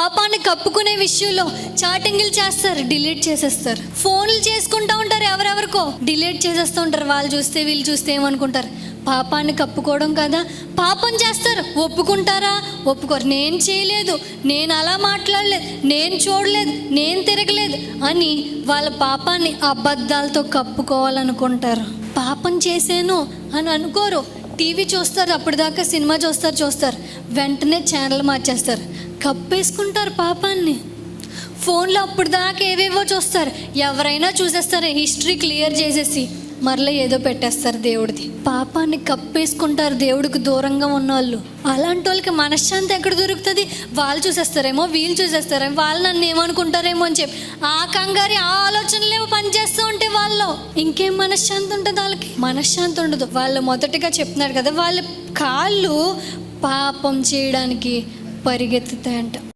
పాపాన్ని కప్పుకునే విషయంలో చాటింగ్లు చేస్తారు, డిలీట్ చేసేస్తారు. ఫోన్లు చేసుకుంటూ ఉంటారు, ఎవరెవరికో డిలీట్ చేసేస్తూ ఉంటారు. వాళ్ళు చూస్తే వీళ్ళు చూస్తే ఏమనుకుంటారు? పాపాన్ని కప్పుకోవడం కదా. పాపం చేస్తారు, ఒప్పుకుంటారా? ఒప్పుకోరు. నేను చేయలేదు, నేను అలా మాట్లాడలేదు, నేను చూడలేదు, నేను తిరగలేదు అని వాళ్ళ పాపాన్ని అబద్ధాలతో కప్పుకోవాలనుకుంటారు. పాపం చేశాను అని అనుకోరు. టీవీ చూస్తారు, అప్పటిదాకా సినిమా చూస్తారు, వెంటనే ఛానల్ మార్చేస్తారు, కప్పేసుకుంటారు పాపాన్ని. ఫోన్లో అప్పటిదాకా ఏవేవో చూస్తారు, ఎవరైనా చూసేస్తారు, హిస్టరీ క్లియర్ చేసేసి మరలా ఏదో పెట్టేస్తారు దేవుడిది. పాపాన్ని కప్పేసుకుంటారు దేవుడికి దూరంగా ఉన్నవాళ్ళు. అలాంటి వాళ్ళకి మనశ్శాంతి ఎక్కడ దొరుకుతుంది? వాళ్ళు చూసేస్తారేమో, వీళ్ళు చూసేస్తారేమో, వాళ్ళు నన్ను ఏమనుకుంటారేమో అని చెప్పి ఆ కంగారి ఆ ఆలోచనలేమో పనిచేస్తూ ఉంటే వాళ్ళు ఇంకేం మనశ్శాంతి ఉంటుంది? వాళ్ళకి మనశ్శాంతి ఉండదు. వాళ్ళు మొదటగా చెప్తున్నారు కదా, వాళ్ళ కాళ్ళు పాపం చేయడానికి పరిగెత్తుతాయంట.